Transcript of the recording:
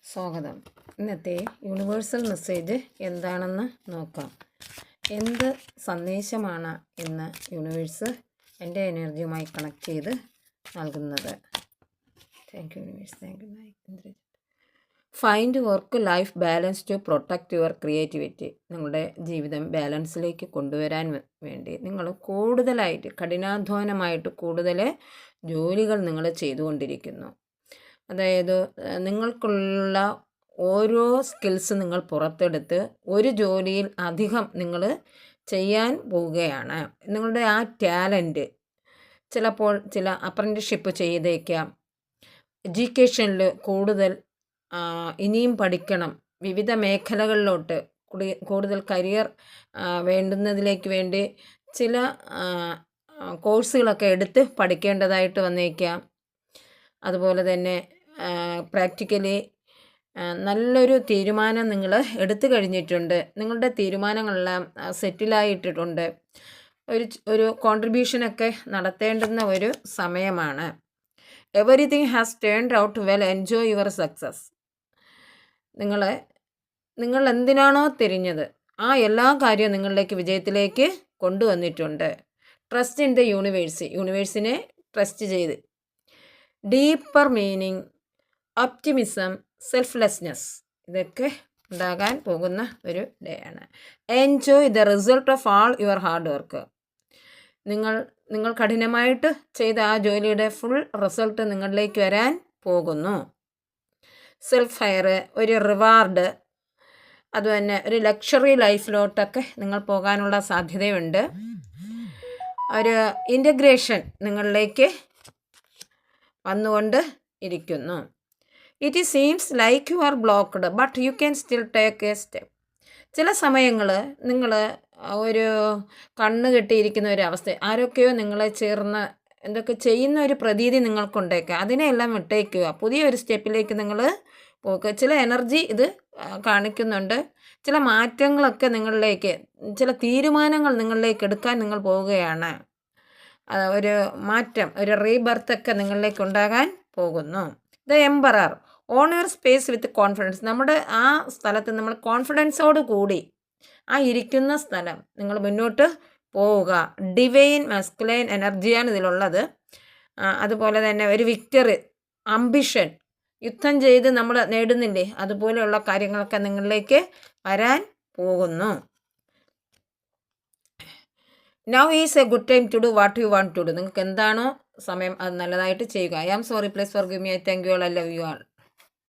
സ്വാഗതം. ഇന്നത്തെ universal message എന്താണെന്ന് നോക്കാം. എന്ത് സന്ദേശമാണ് ഇന്ന് യൂണിവേഴ്സ് എൻ്റെ എനർജിയുമായി കണക്ട് ചെയ്ത് നൽകുന്നത്? Thank you universe. Thank you. Find work life balance to protect your creativity. നിങ്ങളുടെ ജീവിതം ബാലൻസിലേക്ക് കൊണ്ടുവരാൻ വേണ്ടി നിങ്ങൾ കൂടുതലായിട്ട് കഠിനാധ്വാനമായിട്ട് കൂടുതൽ ജോലികൾ നിങ്ങൾ ചെയ്തുകൊണ്ടിരിക്കുന്നു. അതായത് നിങ്ങൾക്കുള്ള ഓരോ സ്കിൽസ് നിങ്ങൾ പുറത്തെടുത്ത് ഒരു ജോലിയിൽ അധികം നിങ്ങൾ ചെയ്യാൻ പോവുകയാണ്. നിങ്ങളുടെ ആ ടാലൻറ്റ് ചിലപ്പോൾ ചില അപ്രൻറ്റിഷിപ്പ് ചെയ്തേക്കാം, എഡ്യൂക്കേഷനിൽ കൂടുതൽ ഇനിയും പഠിക്കണം, വിവിധ മേഖലകളിലോട്ട് കൂടുതൽ കരിയർ വേണ്ടുന്നതിലേക്ക് വേണ്ടി ചില കോഴ്സുകളൊക്കെ എടുത്ത് പഠിക്കേണ്ടതായിട്ട് വന്നേക്കാം. അതുപോലെ തന്നെ പ്രാക്ടിക്കലി നല്ലൊരു തീരുമാനം നിങ്ങൾ എടുത്തു കഴിഞ്ഞിട്ടുണ്ട്. നിങ്ങളുടെ തീരുമാനങ്ങളെല്ലാം സെറ്റിലായിട്ടിട്ടുണ്ട്. ഒരു കോൺട്രിബ്യൂഷനൊക്കെ നടത്തേണ്ടുന്ന ഒരു സമയമാണ്. Everything has turned out well, enjoy your success. നിങ്ങൾ എന്തിനാണോ തിരിഞ്ഞത് ആ എല്ലാ കാര്യവും നിങ്ങളിലേക്ക് വിജയത്തിലേക്ക് കൊണ്ടുവന്നിട്ടുണ്ട്. Trust in the universe. യൂണിവേഴ്സിനെ ട്രസ്റ്റ് ചെയ്ത് ഡീപ്പർ മീനിങ്, ഒപ്റ്റിമിസം, സെൽഫ്ലെസ്നെസ് ഇതൊക്കെ ഉണ്ടാകാൻ പോകുന്ന ഒരു ഡേ ആണ്. Enjoy the result of all your hard work. നിങ്ങൾ കഠിനമായിട്ട് ചെയ്ത ആ ജോലിയുടെ ഫുൾ റിസൾട്ട് നിങ്ങളിലേക്ക് വരാൻ പോകുന്നു. സെൽഫ് ഹയർ, ഒരു റിവാർഡ്, അതുതന്നെ ഒരു ലക്ഷറി ലൈഫിലോട്ടൊക്കെ നിങ്ങൾ പോകാനുള്ള സാധ്യതയുണ്ട്. ഒരു ഇൻ്റഗ്രേഷൻ നിങ്ങളിലേക്ക് വന്നുകൊണ്ട് ഇരിക്കുന്നു. It seems like you are blocked but you can still take A step. ചില സമയങ്ങൾ നിങ്ങൾ ഒരു കണ്ണ് കെട്ടിയിരിക്കുന്ന ഒരു അവസ്ഥ, ആരൊക്കെയോ നിങ്ങളെ ചേർന്ന് എന്തൊക്കെ ചെയ്യുന്ന ഒരു പ്രതീതി നിങ്ങൾക്കുണ്ടേക്കുക. അതിനെല്ലാം വിട്ടേക്കുക, പുതിയൊരു സ്റ്റെപ്പിലേക്ക് നിങ്ങൾ പോകുക. ചില എനർജി ഇത് കാണിക്കുന്നുണ്ട്. ചില മാറ്റങ്ങളൊക്കെ നിങ്ങളിലേക്ക്, ചില തീരുമാനങ്ങൾ നിങ്ങളിലേക്ക് എടുക്കാൻ നിങ്ങൾ പോവുകയാണ്. ഒരു മാറ്റം, ഒരു റീബർത്തൊക്കെ നിങ്ങളിലേക്ക് ഉണ്ടാകാൻ പോകുന്നു. The emperor, on your space with confidence. നമ്മുടെ ആ സ്ഥലത്ത് നമ്മൾ കോൺഫിഡൻസോട് കൂടി ആ ഇരിക്കുന്ന സ്ഥലം നിങ്ങൾ മുന്നോട്ട് പോവുക. ഡിവൈൻ മസ്കുലൈൻ എനർജിയാണ് ഇതിലുള്ളത്. അതുപോലെ തന്നെ ഒരു വിക്ടറി, അംബിഷൻ, യുദ്ധം ചെയ്ത് നമ്മൾ നേടുന്നില്ലേ, അതുപോലെയുള്ള കാര്യങ്ങളൊക്കെ നിങ്ങളിലേക്ക് വരാൻ പോകുന്നു. Now is a good time to do what you want to do. നിങ്ങൾക്ക് എന്താണോ സമയം അത് നല്ലതായിട്ട് ചെയ്യുക. I am sorry, please forgive me, I thank you all, I love you all.